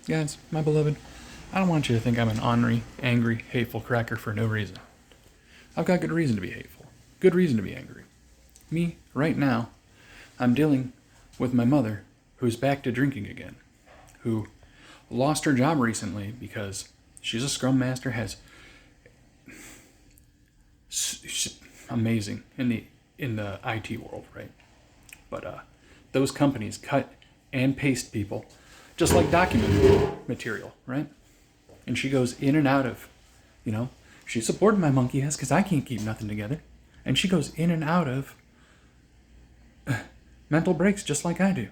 Guys, my beloved, I don't want you to think I'm an ornery, angry, hateful cracker for no reason. I've got good reason to be hateful. Good reason to be angry. Me, right now, I'm dealing with my mother, who's back to drinking again, who lost her job recently because she's a scrum master, she's amazing in the IT world, right? But those companies cut and paste people just like document material, right? And she goes in and out of, she supported my monkey ass because I can't keep nothing together. And she goes in and out of mental breaks just like I do.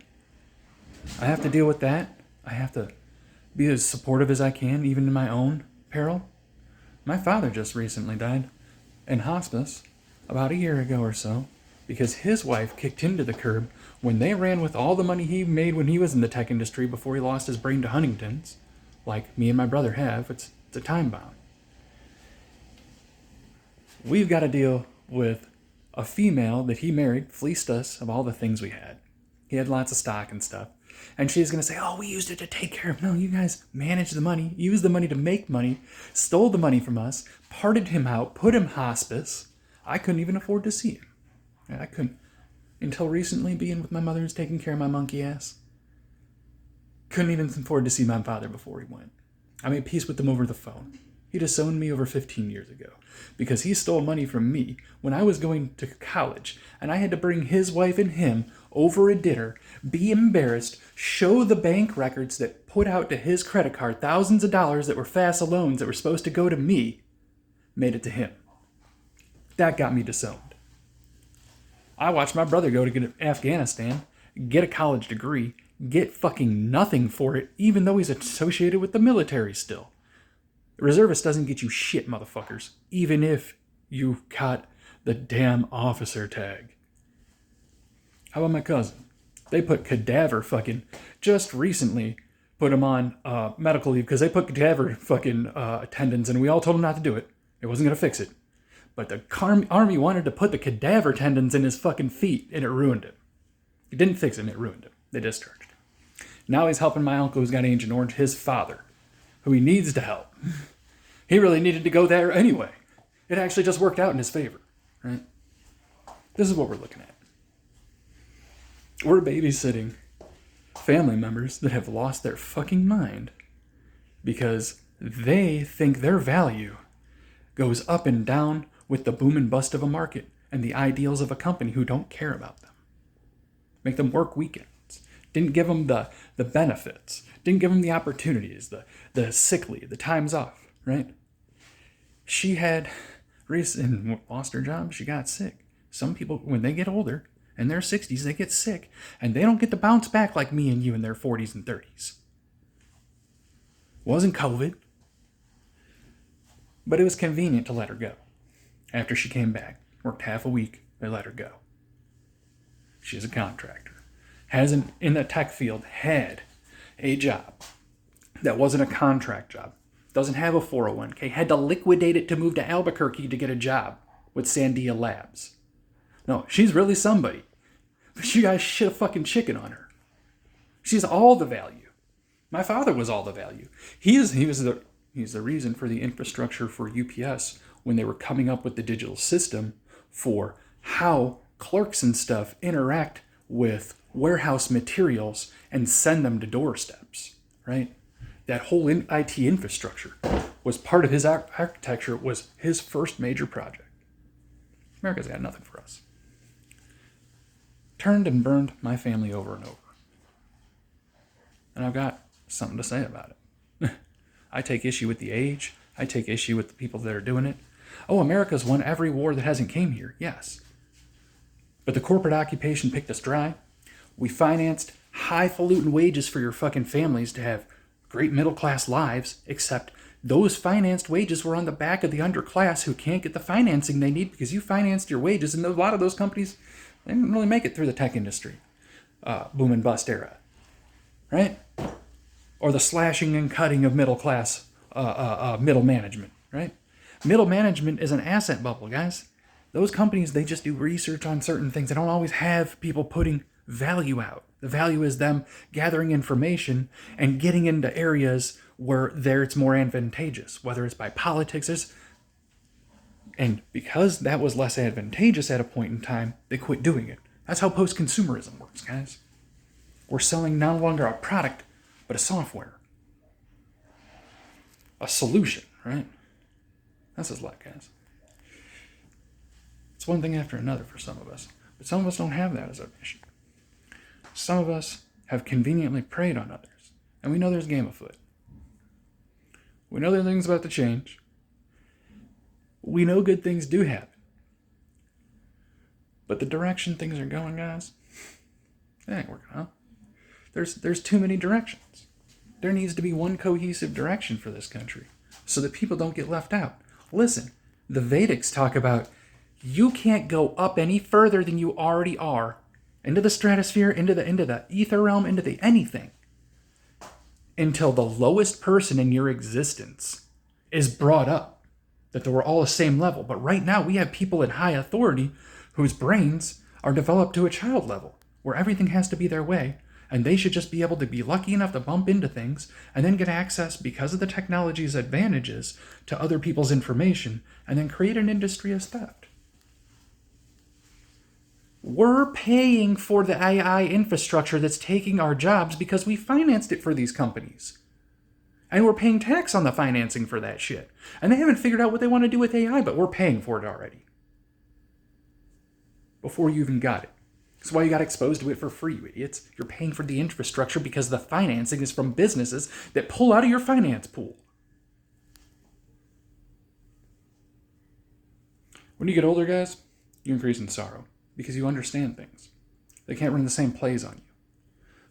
I have to deal with that. I have to be as supportive as I can, even in my own peril. My father just recently died in hospice about a year ago or so because his wife kicked him to the curb when they ran with all the money he made when he was in the tech industry before he lost his brain to Huntington's, like me and my brother have. It's a time bomb. We've got to deal with a female that he married, fleeced us of all the things we had. He had lots of stock and stuff. And she's going to say, oh, we used it to take care of. No, you guys managed the money, used the money to make money, stole the money from us, parted him out, put him hospice. I couldn't even afford to see him. I couldn't. Until recently, being with my mother who's taking care of my monkey ass. Couldn't even afford to see my father before he went. I made peace with him over the phone. He disowned me over 15 years ago because he stole money from me when I was going to college and I had to bring his wife and him over a dinner, be embarrassed, show the bank records that put out to his credit card thousands of dollars that were FAFSA loans that were supposed to go to me, made it to him. That got me disowned. I watched my brother go to Afghanistan, get a college degree, get fucking nothing for it, even though he's associated with the military still. Reservist doesn't get you shit, motherfuckers, even if you got the damn officer tag. How about my cousin? They put cadaver fucking, just recently put him on medical leave because they put cadaver fucking attendants and we all told him not to do it. It wasn't going to fix it. But the army wanted to put the cadaver tendons in his fucking feet and it ruined him. It didn't fix it and it ruined him. They discharged him. Now he's helping my uncle who's got Agent Orange, his father, who he needs to help. He really needed to go there anyway. It actually just worked out in his favor, right? This is what we're looking at. We're babysitting family members that have lost their fucking mind because they think their value goes up and down with the boom and bust of a market and the ideals of a company who don't care about them. Make them work weekends. Didn't give them the benefits. Didn't give them the opportunities, the sick leave, the times off, right? She had recently lost her job. She got sick. Some people, when they get older, in their 60s, they get sick, and they don't get to bounce back like me and you in their 40s and 30s. Wasn't COVID, but it was convenient to let her go. After she came back, worked half a week, they let her go. She's a contractor. Hasn't, in the tech field, had a job that wasn't a contract job. Doesn't have a 401k. Had to liquidate it to move to Albuquerque to get a job with Sandia Labs. No, she's really somebody. But she got shit a fucking chicken on her. She's all the value. My father was all the value. He's the reason for the infrastructure for UPS when they were coming up with the digital system for how clerks and stuff interact with warehouse materials and send them to doorsteps, right? That whole IT infrastructure was part of his architecture, was his first major project. America's got nothing for us. Turned and burned my family over and over. And I've got something to say about it. I take issue with the age. I take issue with the people that are doing it. Oh, America's won every war that hasn't came here. Yes. But the corporate occupation picked us dry. We financed highfalutin wages for your fucking families to have great middle-class lives, except those financed wages were on the back of the underclass who can't get the financing they need because you financed your wages, and a lot of those companies, they didn't really make it through the tech industry boom and bust era, right? Or the slashing and cutting of middle-class middle management, right? Middle management is an asset bubble, guys. Those companies, they just do research on certain things. They don't always have people putting value out. The value is them gathering information and getting into areas where it's more advantageous, whether it's by politics. And because that was less advantageous at a point in time, they quit doing it. That's how post-consumerism works, guys. We're selling no longer a product, but a software. A solution, right? That's his luck, guys. It's one thing after another for some of us. But some of us don't have that as our mission. Some of us have conveniently preyed on others. And we know there's game afoot. We know there are things about to change. We know good things do happen. But the direction things are going, guys, it ain't working out. There's too many directions. There needs to be one cohesive direction for this country so that people don't get left out. Listen, the Vedics talk about you can't go up any further than you already are, into the stratosphere, into the ether realm, into the anything, until the lowest person in your existence is brought up, that we're all the same level. But right now we have people in high authority whose brains are developed to a child level, where everything has to be their way, and they should just be able to be lucky enough to bump into things and then get access, because of the technology's advantages, to other people's information, and then create an industry as theft. We're paying for the AI infrastructure that's taking our jobs because we financed it for these companies. And we're paying tax on the financing for that shit. And they haven't figured out what they want to do with AI, but we're paying for it already. Before you even got it. That's why you got exposed to it for free, you idiots. You're paying for the infrastructure because the financing is from businesses that pull out of your finance pool. When you get older, guys, you increase in sorrow because you understand things. They can't run the same plays on you.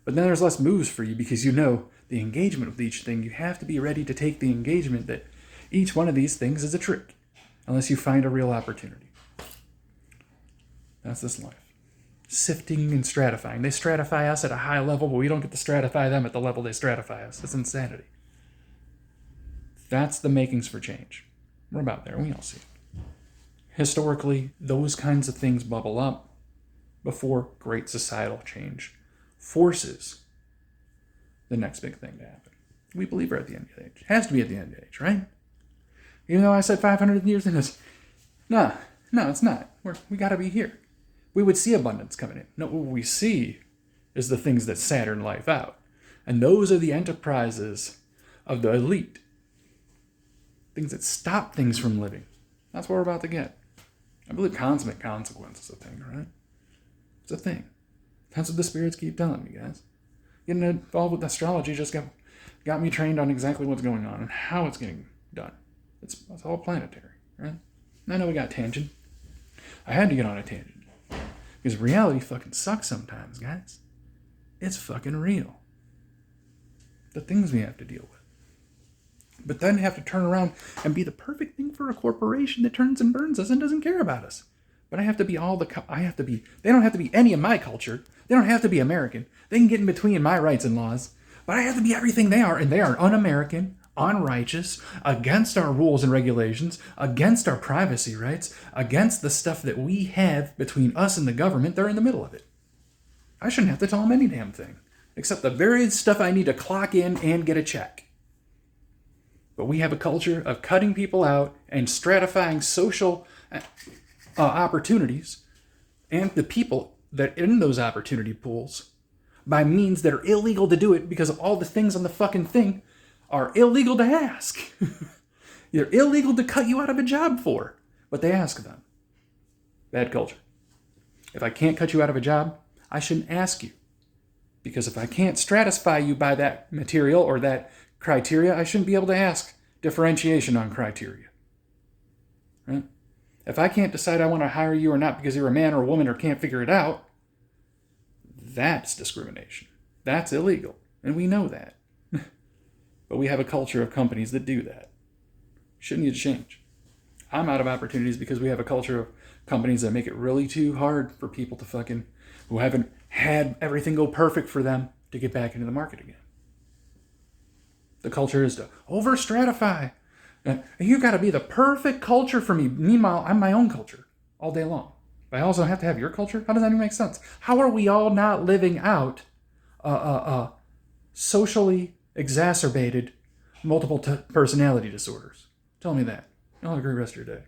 But then there's less moves for you because you know the engagement with each thing. You have to be ready to take the engagement that each one of these things is a trick, unless you find a real opportunity. That's this life. Sifting and stratifying. They stratify us at a high level, but we don't get to stratify them at the level they stratify us. It's insanity. That's the makings for change. We're about there. We all see it. Historically, those kinds of things bubble up before great societal change forces the next big thing to happen. We believe we're at the end of the age. It has to be at the end of the age, right? Even though I said 500 years in this, no, it's not. We got to be here. We would see abundance coming in. No, what we see is the things that Saturn life out. And those are the enterprises of the elite. Things that stop things from living. That's what we're about to get. I believe consummate consequence is a thing, right? It's a thing. That's what the spirits keep telling me, guys. Getting involved with astrology just got me trained on exactly what's going on and how it's getting done. It's all planetary, right? I know we got tangent. I had to get on a tangent. Because reality fucking sucks sometimes, guys. It's fucking real. The things we have to deal with. But then have to turn around and be the perfect thing for a corporation that turns and burns us and doesn't care about us. But I have to be they don't have to be any of my culture. They don't have to be American. They can get in between my rights and laws. But I have to be everything they are, and they are un-American, unrighteous, against our rules and regulations, against our privacy rights, against the stuff that we have between us and the government. They're in the middle of it. I shouldn't have to tell them any damn thing, except the very stuff I need to clock in and get a check. But we have a culture of cutting people out and stratifying social opportunities and the people that are in those opportunity pools by means that are illegal to do it because of all the things on the fucking thing are illegal to ask. They're illegal to cut you out of a job for, but they ask them. Bad culture. If I can't cut you out of a job, I shouldn't ask you. Because if I can't stratify you by that material or that criteria, I shouldn't be able to ask differentiation on criteria. Right? If I can't decide I want to hire you or not because you're a man or a woman or can't figure it out, that's discrimination. That's illegal. And we know that. But we have a culture of companies that do that. Shouldn't need to change. I'm out of opportunities because we have a culture of companies that make it really too hard for people to who haven't had everything go perfect for them to get back into the market again. The culture is to over-stratify. You've got to be the perfect culture for me. Meanwhile, I'm my own culture all day long. But I also have to have your culture? How does that even make sense? How are we all not living out socially exacerbated multiple personality disorders? Tell me that. Y'all have a great rest of your day.